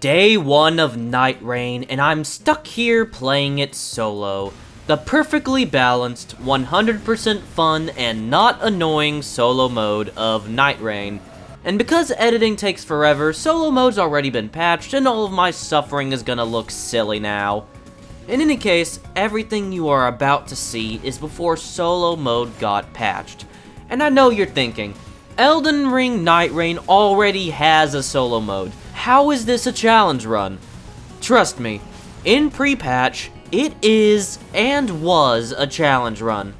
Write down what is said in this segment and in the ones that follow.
Day 1 of Nightreign, and I'm stuck here playing it solo. The perfectly balanced, 100% fun, and not annoying solo mode of Nightreign. And because editing takes forever, solo mode's already been patched, and all of my suffering is gonna look silly now. In any case, everything you are about to see is before solo mode got patched. And I know you're thinking, Elden Ring Nightreign already has a solo mode. How is this a challenge run? Trust me, in pre-patch, it is and was a challenge run.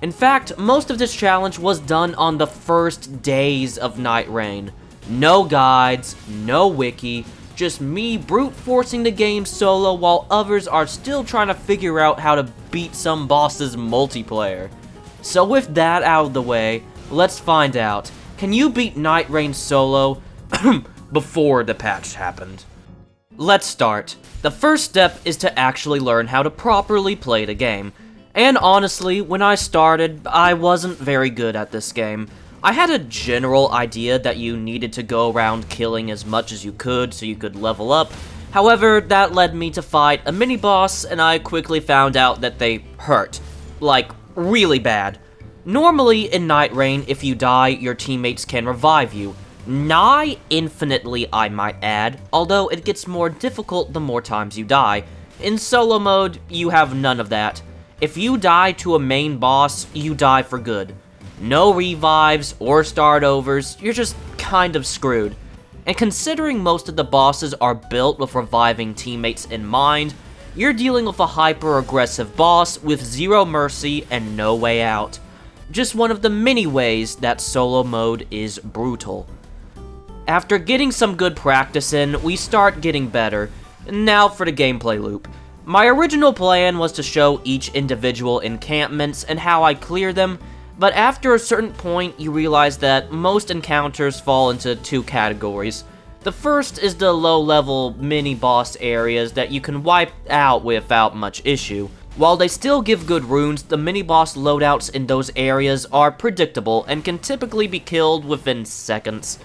In fact, most of this challenge was done on the first days of Nightreign. No guides, no wiki, just me brute forcing the game solo while others are still trying to figure out how to beat some bosses multiplayer. So with that out of the way, let's find out. Can you beat Nightreign solo before the patch happened? Let's start. The first step is to actually learn how to properly play the game. And honestly, when I started, I wasn't very good at this game. I had a general idea that you needed to go around killing as much as you could so you could level up. However, that led me to fight a mini-boss, and I quickly found out that they hurt. Like, really bad. Normally, in Nightreign, if you die, your teammates can revive you. Nigh infinitely, I might add, although it gets more difficult the more times you die. In solo mode, you have none of that. If you die to a main boss, you die for good. No revives or start overs, you're just kind of screwed. And considering most of the bosses are built with reviving teammates in mind, you're dealing with a hyper-aggressive boss with zero mercy and no way out. Just one of the many ways that solo mode is brutal. After getting some good practice in, we start getting better. Now for the gameplay loop. My original plan was to show each individual encampments and how I clear them, but after a certain point you realize that most encounters fall into two categories. The first is the low-level mini-boss areas that you can wipe out without much issue. While they still give good runes, the mini-boss loadouts in those areas are predictable and can typically be killed within seconds.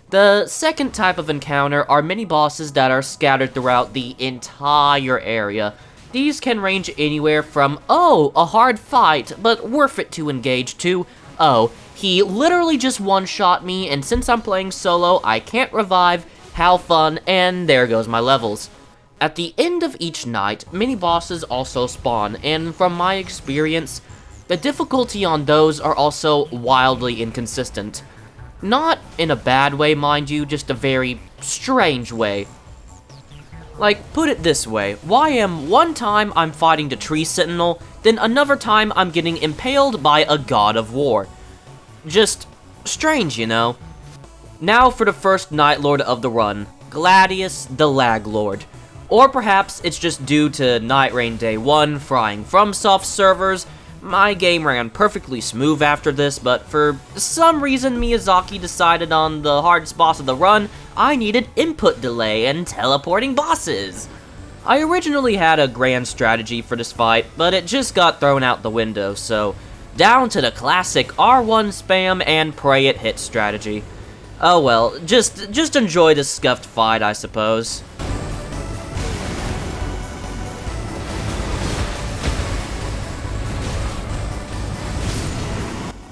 The second type of encounter are mini-bosses that are scattered throughout the entire area. These can range anywhere from, oh, a hard fight, but worth it to engage, to, oh, he literally just one-shot me, and since I'm playing solo, I can't revive, how fun, and there goes my levels. At the end of each night, mini-bosses also spawn, and from my experience, the difficulty on those are also wildly inconsistent. Not in a bad way, mind you, just a very strange way. Like, put it this way, one time I'm fighting the tree sentinel, then another time I'm getting impaled by a god of war. Just strange, you know? Now for the first Night Lord of the run, Gladius the Lag Lord. Or perhaps it's just due to Nightreign Day 1 frying FromSoft servers. My game ran perfectly smooth after this, but for some reason Miyazaki decided on the hardest boss of the run, I needed input delay and teleporting bosses. I originally had a grand strategy for this fight, but it just got thrown out the window, so down to the classic R1 spam and pray it hits strategy. Oh well, just enjoy the scuffed fight, I suppose.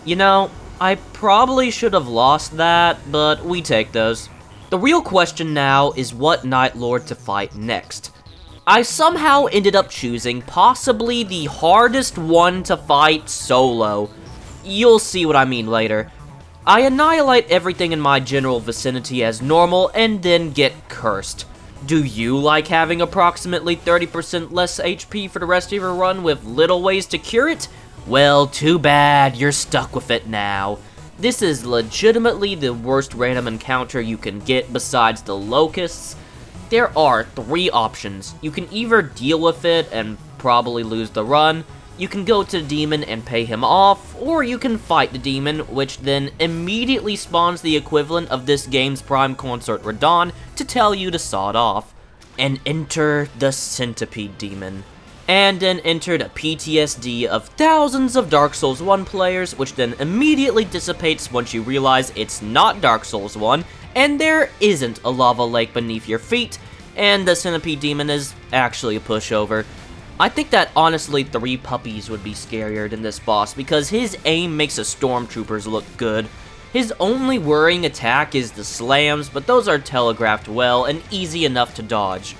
You know, I probably should have lost that, but we take those. The real question now is what Night Lord to fight next. I somehow ended up choosing possibly the hardest one to fight solo. You'll see what I mean later. I annihilate everything in my general vicinity as normal and then get cursed. Do you like having approximately 30% less HP for the rest of your run with little ways to cure it? Well, too bad, you're stuck with it now. This is legitimately the worst random encounter you can get besides the locusts. There are three options. You can either deal with it and probably lose the run, you can go to the demon and pay him off, or you can fight the demon, which then immediately spawns the equivalent of this game's prime consort Radon to tell you to saw it off. And enter the Centipede Demon. And then enter the PTSD of thousands of Dark Souls 1 players, which then immediately dissipates once you realize it's not Dark Souls 1, and there isn't a lava lake beneath your feet, and the Centipede Demon is actually a pushover. I think that honestly 3 Puppies would be scarier than this boss because his aim makes the Stormtroopers look good. His only worrying attack is the slams, but those are telegraphed well and easy enough to dodge.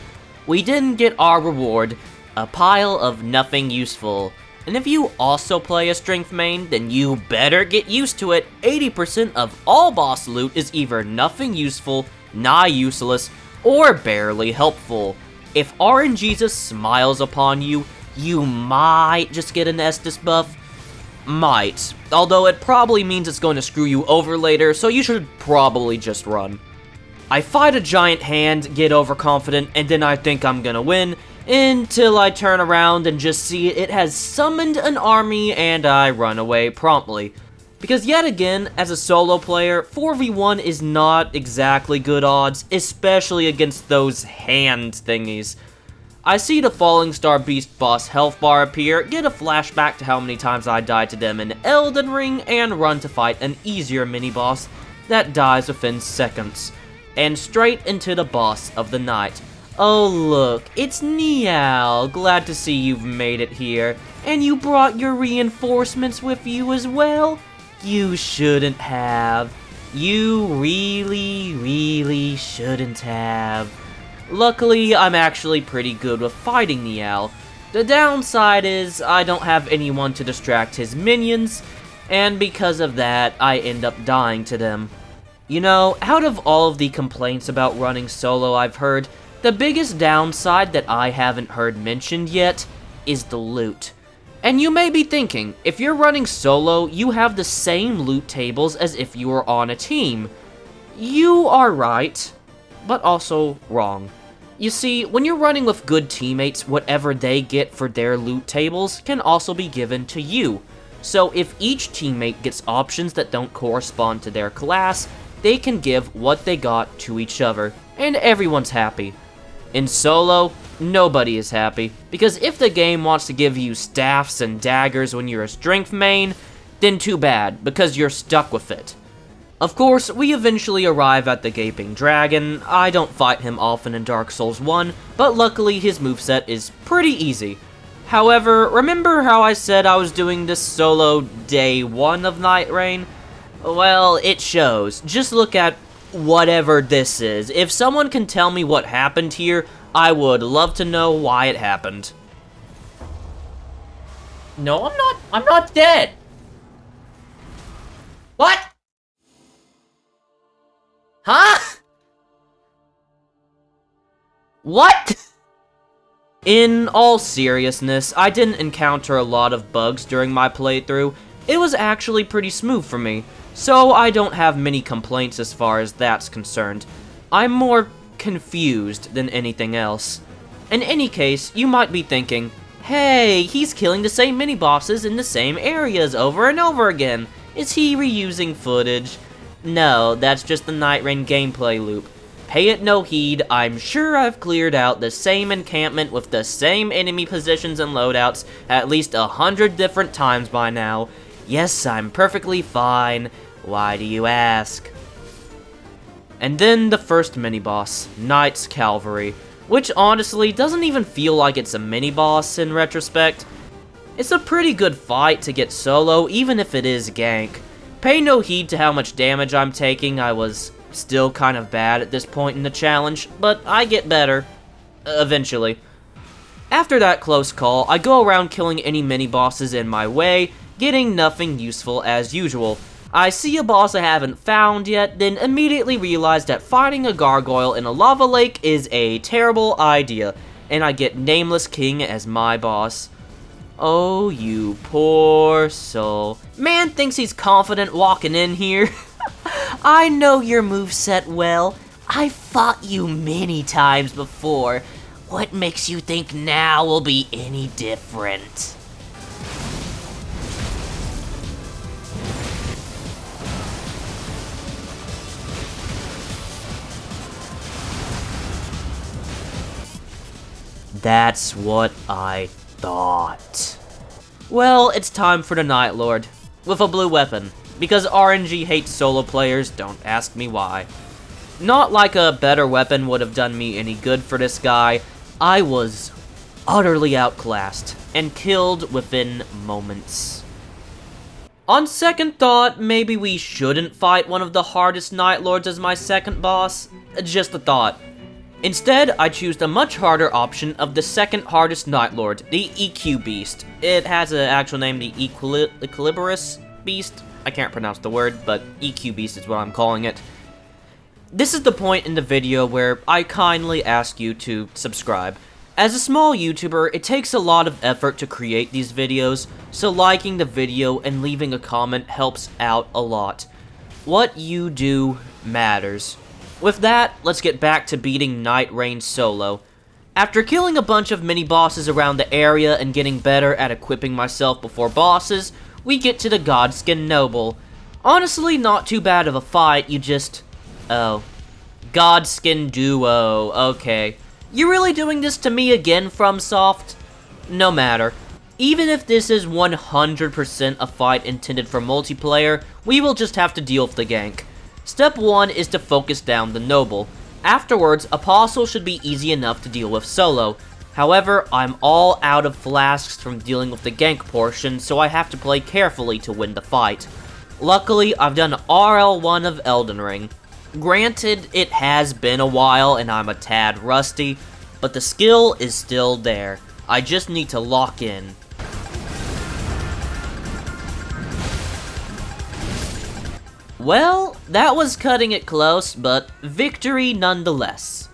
We didn't get our reward, a pile of nothing useful. And if you also play a strength main, then you better get used to it. 80% of all boss loot is either nothing useful, nigh useless, or barely helpful. If RNGesus smiles upon you, you might just get an Estus buff. Might. Although it probably means it's going to screw you over later, so you should probably just run. I fight a giant hand, get overconfident, and then I think I'm gonna win, until I turn around and just see it has summoned an army and I run away promptly. Because yet again, as a solo player, 4v1 is not exactly good odds, especially against those hand thingies. I see the Falling Star Beast boss health bar appear, get a flashback to how many times I died to them in Elden Ring, and run to fight an easier mini-boss that dies within seconds. And straight into the boss of the night. Oh look, it's Niall. Glad to see you've made it here. And you brought your reinforcements with you as well? You shouldn't have. You really shouldn't have. Luckily, I'm actually pretty good with fighting Niall. The downside is, I don't have anyone to distract his minions, and because of that, I end up dying to them. You know, out of all of the complaints about running solo I've heard, the biggest downside that I haven't heard mentioned yet is the loot. And you may be thinking, if you're running solo, you have the same loot tables as if you were on a team. You are right, but also wrong. You see, when you're running with good teammates, whatever they get for their loot tables can also be given to you. So if each teammate gets options that don't correspond to their class, they can give what they got to each other, and everyone's happy. In solo, nobody is happy, because if the game wants to give you staffs and daggers when you're a strength main, then too bad, because you're stuck with it. Of course, we eventually arrive at the Gaping Dragon. I don't fight him often in Dark Souls 1, but luckily his moveset is pretty easy. However, remember how I said I was doing this solo day 1 of Nightreign? Well, it shows. Just look at whatever this is. If someone can tell me what happened here, I would love to know why it happened. No, I'm not dead. What? Huh? What? In all seriousness, I didn't encounter a lot of bugs during my playthrough. It was actually pretty smooth for me, so I don't have many complaints as far as that's concerned. I'm more confused than anything else. In any case, you might be thinking, hey, he's killing the same mini-bosses in the same areas over and over again. Is he reusing footage? No, that's just the Nightreign gameplay loop. Pay it no heed, I'm sure I've cleared out the same encampment with the same enemy positions and loadouts at least 100 different times by now. Yes, I'm perfectly fine. Why do you ask? And then the first mini-boss, Knight's Cavalry, which honestly doesn't even feel like it's a mini-boss in retrospect. It's a pretty good fight to get solo, even if it is gank. Pay no heed to how much damage I'm taking. I was still kind of bad at this point in the challenge, but I get better. Eventually. After that close call, I go around killing any mini-bosses in my way, getting nothing useful as usual. I see a boss I haven't found yet, then immediately realize that fighting a gargoyle in a lava lake is a terrible idea, and I get Nameless King as my boss. Oh, you poor soul. Man thinks he's confident walking in here. I know your moveset well. I've fought you many times before. What makes you think now will be any different? That's what I thought. Well, it's time for the Night Lord, with a blue weapon, because RNG hates solo players, don't ask me why. Not like a better weapon would have done me any good for this guy. I was utterly outclassed and killed within moments. On second thought, maybe we shouldn't fight one of the hardest Night Lords as my second boss. Just a thought. Instead, I choose the much harder option of the second hardest Night Lord, the EQ Beast. It has an actual name, the Equilibrious Beast. I can't pronounce the word, but EQ Beast is what I'm calling it. This is the point in the video where I kindly ask you to subscribe. As a small YouTuber, it takes a lot of effort to create these videos, so liking the video and leaving a comment helps out a lot. What you do matters. With that, let's get back to beating Nightreign solo. After killing a bunch of mini-bosses around the area and getting better at equipping myself before bosses, we get to the Godskin Noble. Honestly, not too bad of a fight, you just... Oh. Godskin Duo, okay. You really doing this to me again, FromSoft? No matter. Even if this is 100% a fight intended for multiplayer, we will just have to deal with the gank. Step 1 is to focus down the Noble. Afterwards, Apostle should be easy enough to deal with solo. However, I'm all out of flasks from dealing with the gank portion, so I have to play carefully to win the fight. Luckily, I've done RL1 of Elden Ring. Granted, it has been a while and I'm a tad rusty, but the skill is still there. I just need to lock in. Well, that was cutting it close, but victory nonetheless.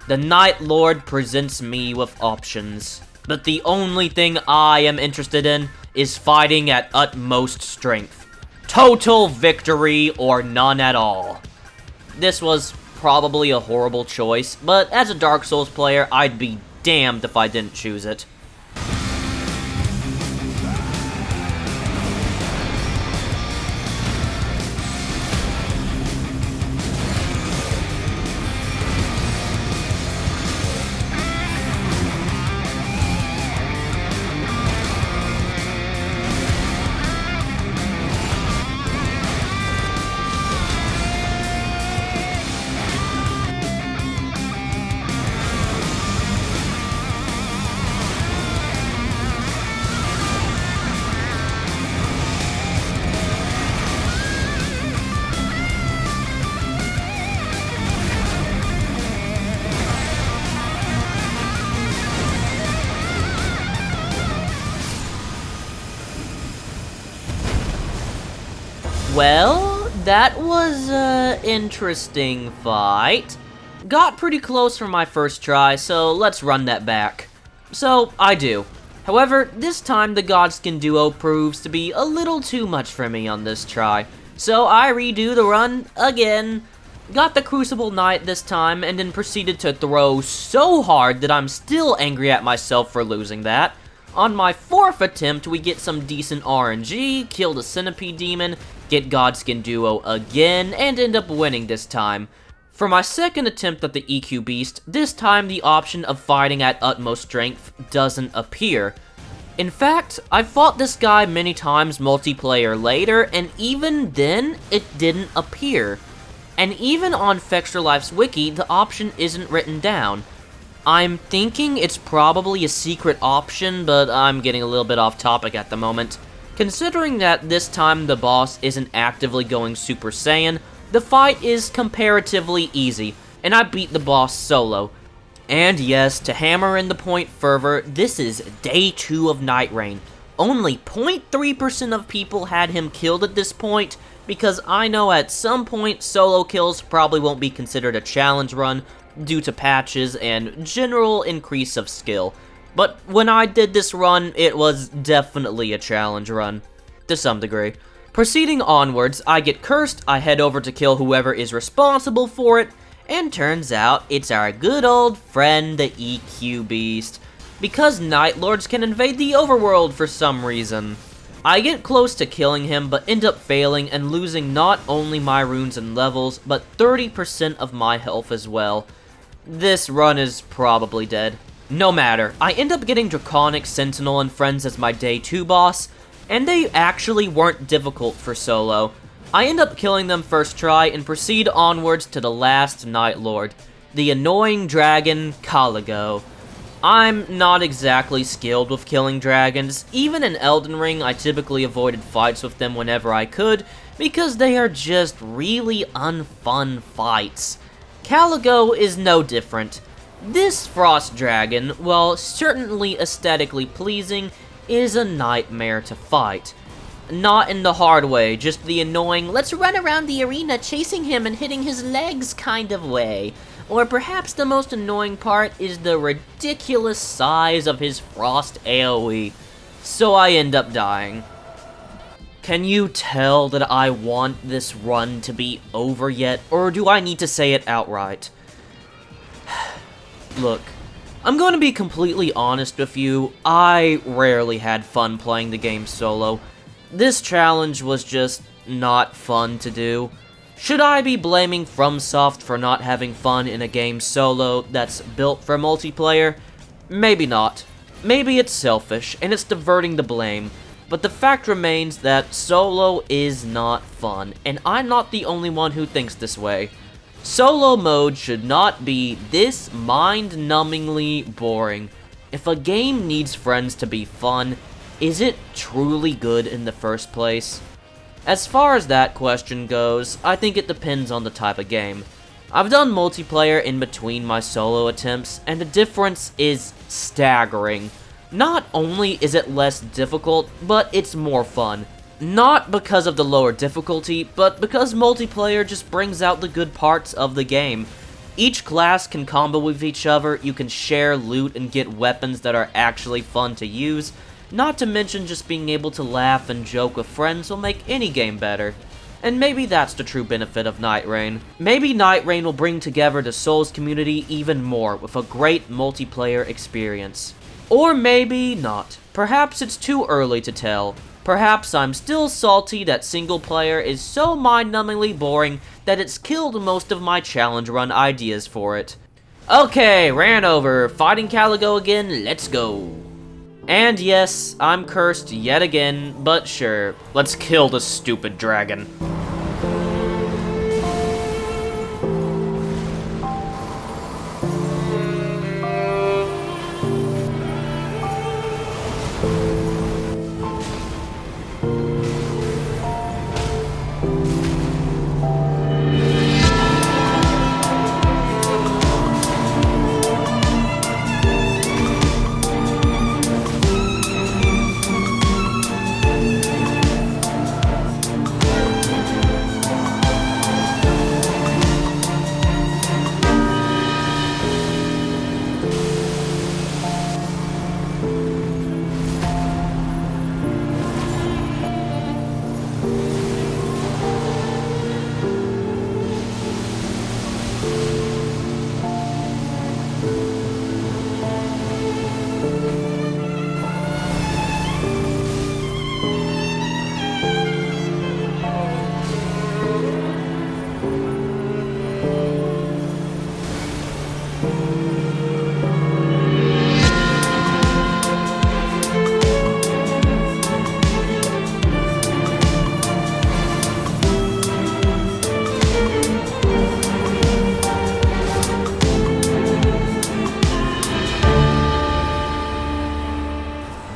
The Night Lord presents me with options, but the only thing I am interested in is fighting at utmost strength. Total victory or none at all. This was probably a horrible choice, but as a Dark Souls player, I'd be damned if I didn't choose it. Well, that was an interesting fight. Got pretty close for my first try, so let's run that back. So, I do. However, this time the Godskin Duo proves to be a little too much for me on this try. So I redo the run again. Got the Crucible Knight this time, and then proceeded to throw so hard that I'm still angry at myself for losing that. On my fourth attempt, we get some decent RNG, kill the Centipede Demon, get Godskin Duo again, and end up winning this time. For my second attempt at the EQ Beast, this time the option of fighting at utmost strength doesn't appear. In fact, I've fought this guy many times multiplayer later, and even then, it didn't appear. And even on Fextra Life's wiki, the option isn't written down. I'm thinking it's probably a secret option, but I'm getting a little bit off topic at the moment. Considering that this time the boss isn't actively going Super Saiyan, the fight is comparatively easy, and I beat the boss solo. And yes, to hammer in the point further, this is day 2 of Nightreign. Only 0.3% of people had him killed at this point, because I know at some point solo kills probably won't be considered a challenge run due to patches and general increase of skill. But when I did this run, it was definitely a challenge run, to some degree. Proceeding onwards, I get cursed, I head over to kill whoever is responsible for it, and turns out it's our good old friend, the EQ Beast, because Night Lords can invade the overworld for some reason. I get close to killing him, but end up failing and losing not only my runes and levels, but 30% of my health as well. This run is probably dead. No matter, I end up getting Draconic Sentinel and friends as my day 2 boss, and they actually weren't difficult for solo. I end up killing them first try and proceed onwards to the last Night Lord, the annoying dragon Caligo. I'm not exactly skilled with killing dragons. Even in Elden Ring, I typically avoided fights with them whenever I could, because they are just really unfun fights. Caligo is no different. This frost dragon, while certainly aesthetically pleasing, is a nightmare to fight. Not in the hard way, just the annoying, let's run around the arena chasing him and hitting his legs kind of way. Or perhaps the most annoying part is the ridiculous size of his frost AoE. So I end up dying. Can you tell that I want this run to be over yet, or do I need to say it outright? Look, I'm going to be completely honest with you, I rarely had fun playing the game solo. This challenge was just not fun to do. Should I be blaming FromSoft for not having fun in a game solo that's built for multiplayer? Maybe not. Maybe it's selfish, and it's diverting the blame. But the fact remains that solo is not fun, and I'm not the only one who thinks this way. Solo mode should not be this mind-numbingly boring. If a game needs friends to be fun, is it truly good in the first place? As far as that question goes, I think it depends on the type of game. I've done multiplayer in between my solo attempts, and the difference is staggering. Not only is it less difficult, but it's more fun. Not because of the lower difficulty, but because multiplayer just brings out the good parts of the game. Each class can combo with each other, you can share loot and get weapons that are actually fun to use. Not to mention just being able to laugh and joke with friends will make any game better. And maybe that's the true benefit of Nightreign. Maybe Nightreign will bring together the Souls community even more with a great multiplayer experience. Or maybe not. Perhaps it's too early to tell. Perhaps I'm still salty that single player is so mind-numbingly boring that it's killed most of my challenge run ideas for it. Okay, ran over. Fighting Caligo again, let's go. And yes, I'm cursed yet again, but sure, let's kill the stupid dragon.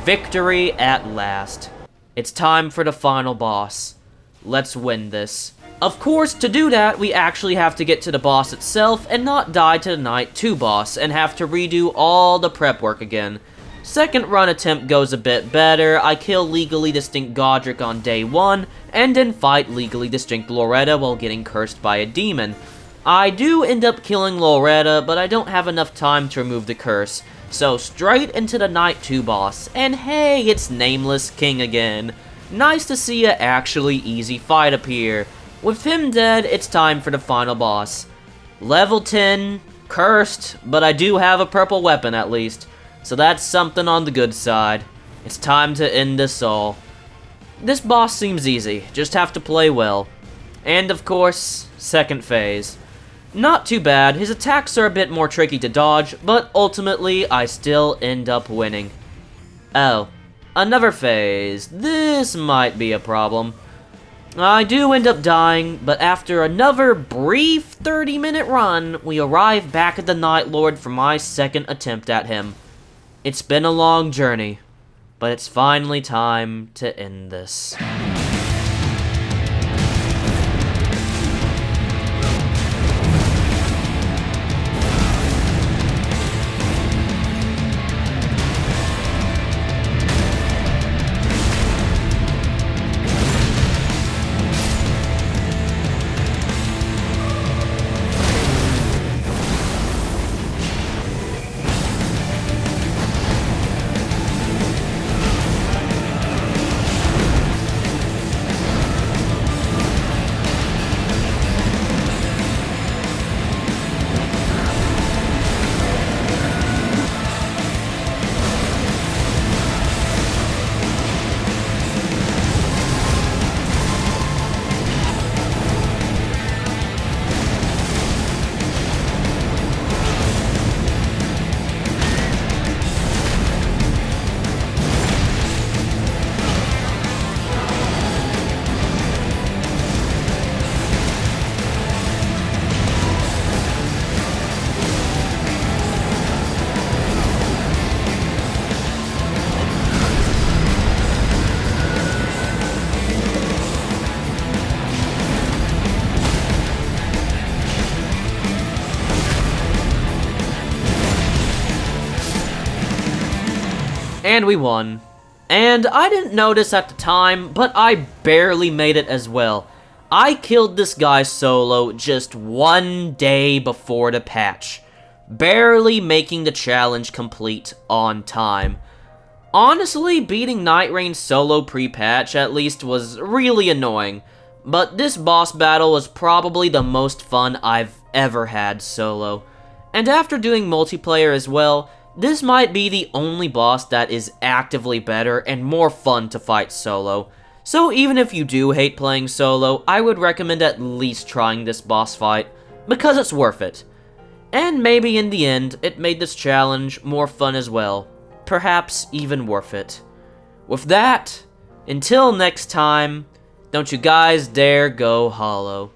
Victory at last. It's time for the final boss. Let's win this. Of course, to do that, we actually have to get to the boss itself and not die to the Night 2 boss and have to redo all the prep work again. Second run attempt goes a bit better. I kill Legally Distinct Godric on day 1, and then fight Legally Distinct Loretta while getting cursed by a demon. I do end up killing Loretta, but I don't have enough time to remove the curse. So straight into the Night 2 boss, and hey, it's Nameless King again. Nice to see a actually easy fight appear. With him dead, it's time for the final boss. Level 10, cursed, but I do have a purple weapon at least, so that's something on the good side. It's time to end this all. This boss seems easy, just have to play well. And of course, second phase. Not too bad, his attacks are a bit more tricky to dodge, but ultimately, I still end up winning. Oh, another phase. This might be a problem. I do end up dying, but after another brief 30-minute run, we arrive back at the Night Lord for my second attempt at him. It's been a long journey, but it's finally time to end this. And we won. And I didn't notice at the time, but I barely made it as well. I killed this guy solo just one day before the patch, barely making the challenge complete on time. Honestly, beating Nightreign solo pre-patch at least was really annoying, but this boss battle was probably the most fun I've ever had solo. And after doing multiplayer as well, this might be the only boss that is actively better and more fun to fight solo. So even if you do hate playing solo, I would recommend at least trying this boss fight, because it's worth it. And maybe in the end, it made this challenge more fun as well. Perhaps even worth it. With that, until next time, don't you guys dare go hollow.